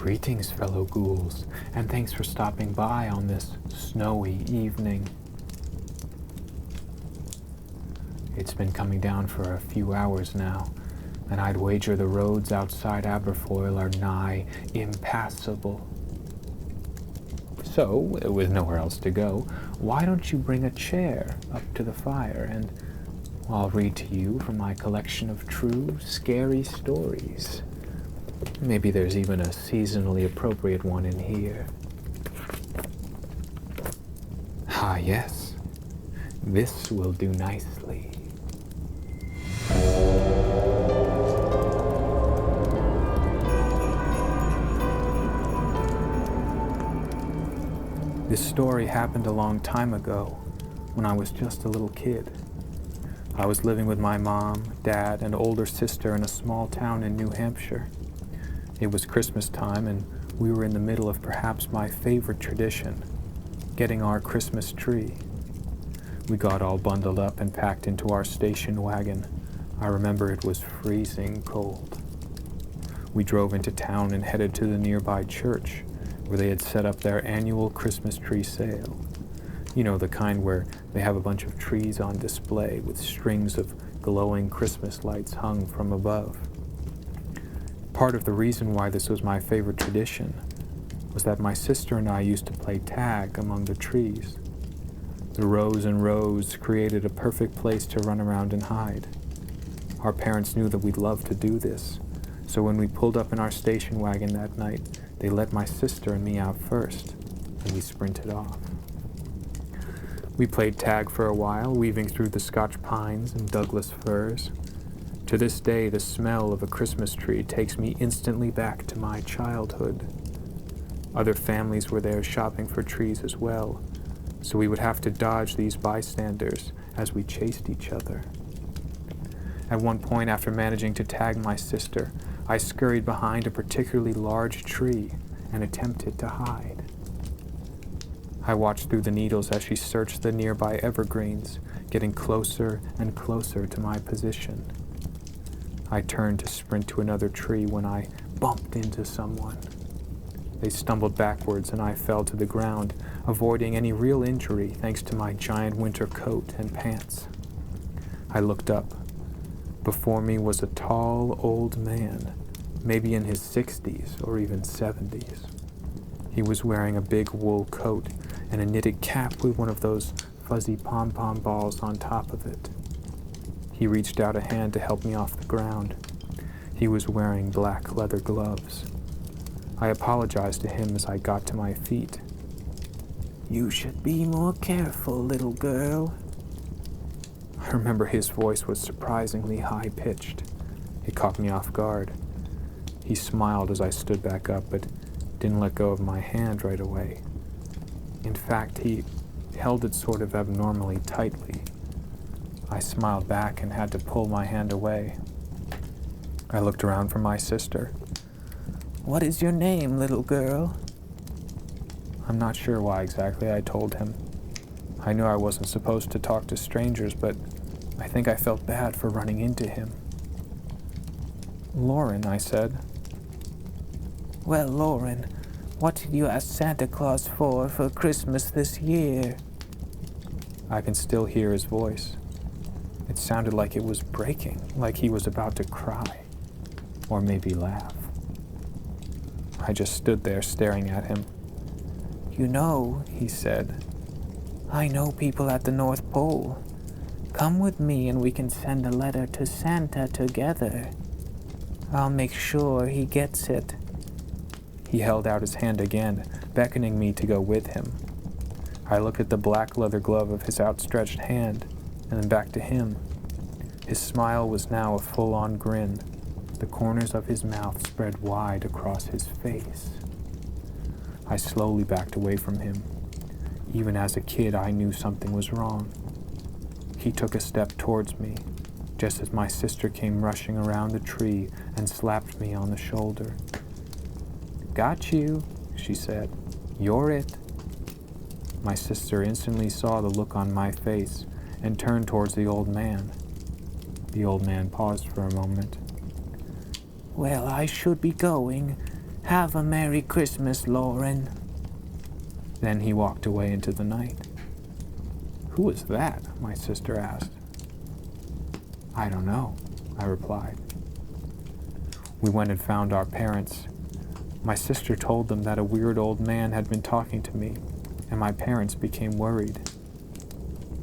Greetings, fellow ghouls, and thanks for stopping by on this snowy evening. It's been coming down for a few hours now, and I'd wager the roads outside Aberfoyle are nigh impassable. So, with nowhere else to go, why don't you bring a chair up to the fire and I'll read to you from my collection of true, scary stories. Maybe there's even a seasonally appropriate one in here. Ah, yes. This will do nicely. This story happened a long time ago, when I was just a little kid. I was living with my mom, dad, and older sister in a small town in New Hampshire. It was Christmas time, and we were in the middle of perhaps my favorite tradition, getting our Christmas tree. We got all bundled up and packed into our station wagon. I remember it was freezing cold. We drove into town and headed to the nearby church, where they had set up their annual Christmas tree sale. You know, the kind where they have a bunch of trees on display with strings of glowing Christmas lights hung from above. Part of the reason why this was my favorite tradition was that my sister and I used to play tag among the trees. The rows and rows created a perfect place to run around and hide. Our parents knew that we'd love to do this, so when we pulled up in our station wagon that night, they let my sister and me out first, and we sprinted off. We played tag for a while, weaving through the Scotch pines and Douglas firs. To this day, the smell of a Christmas tree takes me instantly back to my childhood. Other families were there shopping for trees as well, so we would have to dodge these bystanders as we chased each other. At one point, after managing to tag my sister, I scurried behind a particularly large tree and attempted to hide. I watched through the needles as she searched the nearby evergreens, getting closer and closer to my position. I turned to sprint to another tree when I bumped into someone. They stumbled backwards and I fell to the ground, avoiding any real injury thanks to my giant winter coat and pants. I looked up. Before me was a tall, old man, maybe in his 60s or even 70s. He was wearing a big wool coat and a knitted cap with one of those fuzzy pom-pom balls on top of it. He reached out a hand to help me off the ground. He was wearing black leather gloves. I apologized to him as I got to my feet. "You should be more careful, little girl." I remember his voice was surprisingly high-pitched. It caught me off guard. He smiled as I stood back up, but didn't let go of my hand right away. In fact, he held it sort of abnormally tightly. I smiled back and had to pull my hand away. I looked around for my sister. "What is your name, little girl?" I'm not sure why exactly I told him. I knew I wasn't supposed to talk to strangers, but I think I felt bad for running into him. "Lauren," I said. "Well, Lauren, what did you ask Santa Claus for Christmas this year?" I can still hear his voice. It sounded like it was breaking, like he was about to cry, or maybe laugh. I just stood there staring at him. "You know," he said, "I know people at the North Pole. Come with me and we can send a letter to Santa together. I'll make sure he gets it." He held out his hand again, beckoning me to go with him. I looked at the black leather glove of his outstretched hand, and then back to him. His smile was now a full-on grin. The corners of his mouth spread wide across his face. I slowly backed away from him. Even as a kid, I knew something was wrong. He took a step towards me, just as my sister came rushing around the tree and slapped me on the shoulder. "Got you," she said. "You're it." My sister instantly saw the look on my face and turned towards the old man. The old man paused for a moment. "Well, I should be going. Have a Merry Christmas, Lauren." Then he walked away into the night. "Who was that?" my sister asked. "I don't know," I replied. We went and found our parents. My sister told them that a weird old man had been talking to me, and my parents became worried.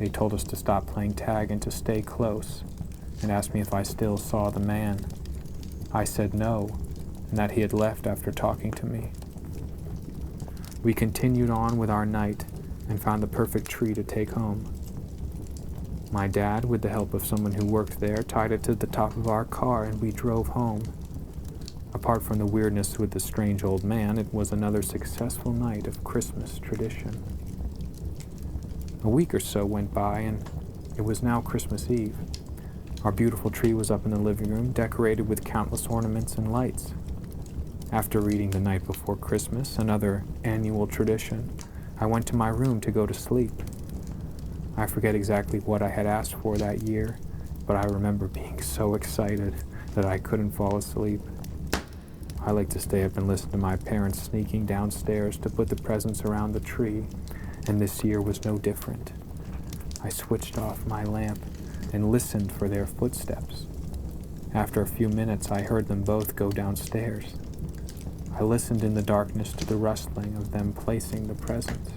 They told us to stop playing tag and to stay close, and asked me if I still saw the man. I said no, and that he had left after talking to me. We continued on with our night and found the perfect tree to take home. My dad, with the help of someone who worked there, tied it to the top of our car and we drove home. Apart from the weirdness with the strange old man, it was another successful night of Christmas tradition. A week or so went by and it was now Christmas Eve. Our beautiful tree was up in the living room, decorated with countless ornaments and lights. After reading The Night Before Christmas, another annual tradition, I went to my room to go to sleep. I forget exactly what I had asked for that year, but I remember being so excited that I couldn't fall asleep. I like to stay up and listen to my parents sneaking downstairs to put the presents around the tree, and this year was no different. I switched off my lamp and listened for their footsteps. After a few minutes, I heard them both go downstairs. I listened in the darkness to the rustling of them placing the presents.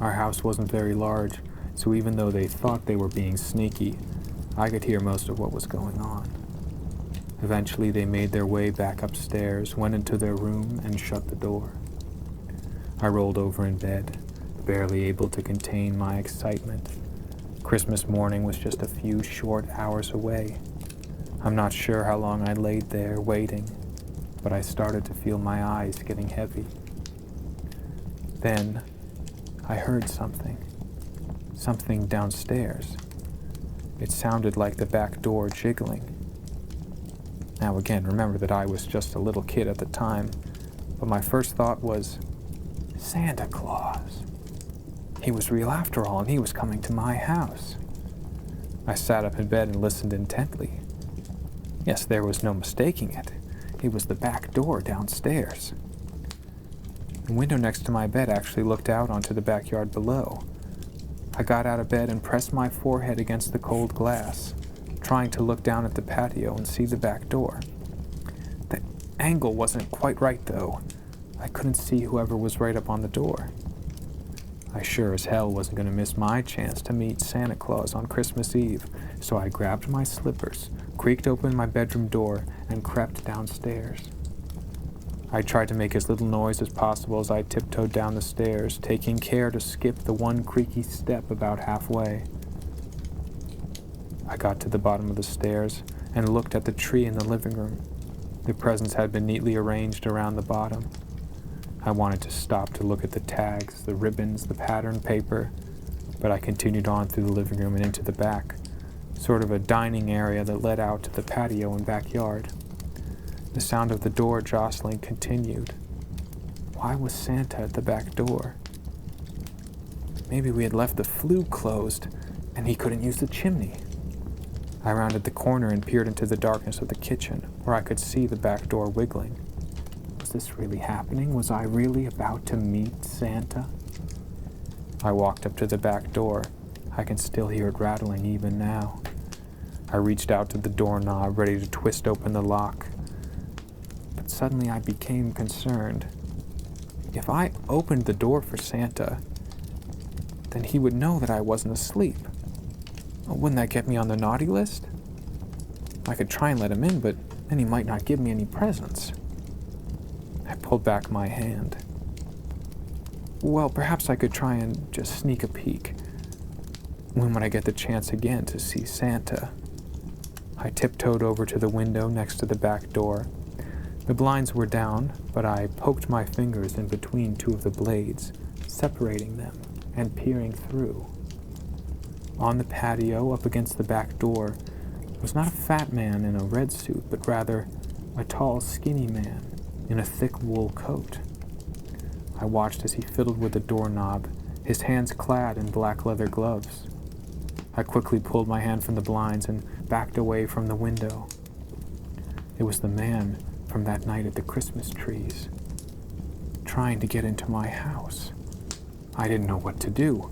Our house wasn't very large, so even though they thought they were being sneaky, I could hear most of what was going on. Eventually, they made their way back upstairs, went into their room, and shut the door. I rolled over in bed, barely able to contain my excitement. Christmas morning was just a few short hours away. I'm not sure how long I laid there waiting, but I started to feel my eyes getting heavy. Then, I heard something downstairs. It sounded like the back door jiggling. Now again, remember that I was just a little kid at the time, but my first thought was, Santa Claus. He was real after all, and he was coming to my house. I sat up in bed and listened intently. Yes, there was no mistaking it. It was the back door downstairs. The window next to my bed actually looked out onto the backyard below. I got out of bed and pressed my forehead against the cold glass, trying to look down at the patio and see the back door. The angle wasn't quite right, though. I couldn't see whoever was right up on the door. I sure as hell wasn't going to miss my chance to meet Santa Claus on Christmas Eve, so I grabbed my slippers, creaked open my bedroom door, and crept downstairs. I tried to make as little noise as possible as I tiptoed down the stairs, taking care to skip the one creaky step about halfway. I got to the bottom of the stairs and looked at the tree in the living room. The presents had been neatly arranged around the bottom. I wanted to stop to look at the tags, the ribbons, the pattern paper, but I continued on through the living room and into the back, sort of a dining area that led out to the patio and backyard. The sound of the door jostling continued. Why was Santa at the back door? Maybe we had left the flue closed and he couldn't use the chimney. I rounded the corner and peered into the darkness of the kitchen, where I could see the back door wiggling. Was this really happening? Was I really about to meet Santa? I walked up to the back door. I can still hear it rattling even now. I reached out to the doorknob, ready to twist open the lock. But suddenly I became concerned. If I opened the door for Santa, then he would know that I wasn't asleep. Wouldn't that get me on the naughty list? I could try and let him in, but then he might not give me any presents. I pulled back my hand. Well, perhaps I could try and just sneak a peek. When would I get the chance again to see Santa? I tiptoed over to the window next to the back door. The blinds were down, but I poked my fingers in between two of the blades, separating them and peering through. On the patio, up against the back door, was not a fat man in a red suit, but rather a tall, skinny man in a thick wool coat. I watched as he fiddled with the doorknob, his hands clad in black leather gloves. I quickly pulled my hand from the blinds and backed away from the window. It was the man from that night at the Christmas trees, trying to get into my house. I didn't know what to do.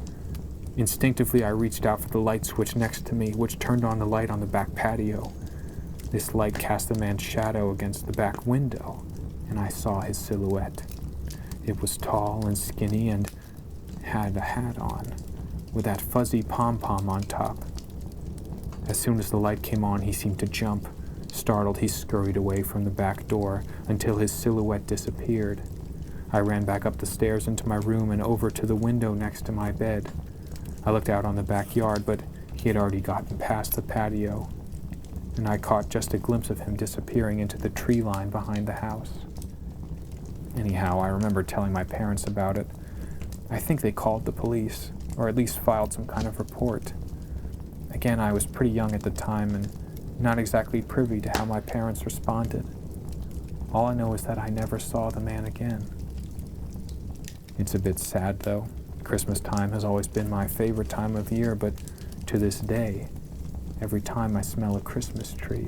Instinctively, I reached out for the light switch next to me, which turned on the light on the back patio. This light cast a man's shadow against the back window, and I saw his silhouette. It was tall and skinny and had a hat on, with that fuzzy pom-pom on top. As soon as the light came on, he seemed to jump. Startled, he scurried away from the back door until his silhouette disappeared. I ran back up the stairs into my room and over to the window next to my bed. I looked out on the backyard, but he had already gotten past the patio, and I caught just a glimpse of him disappearing into the tree line behind the house. Anyhow, I remember telling my parents about it. I think they called the police, or at least filed some kind of report. Again, I was pretty young at the time and not exactly privy to how my parents responded. All I know is that I never saw the man again. It's a bit sad, though. Christmas time has always been my favorite time of year, but to this day, every time I smell a Christmas tree,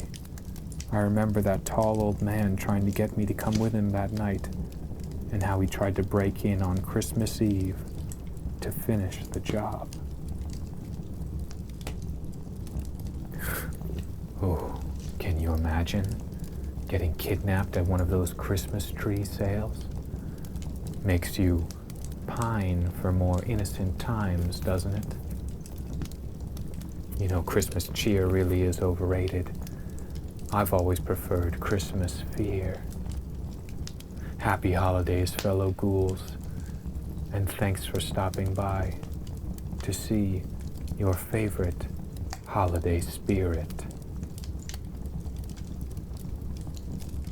I remember that tall old man trying to get me to come with him that night, and how he tried to break in on Christmas Eve to finish the job. Oh, can you imagine getting kidnapped at one of those Christmas tree sales? Makes you pine for more innocent times, doesn't it? You know, Christmas cheer really is overrated. I've always preferred Christmas fear. Happy holidays, fellow ghouls, and thanks for stopping by to see your favorite holiday spirit.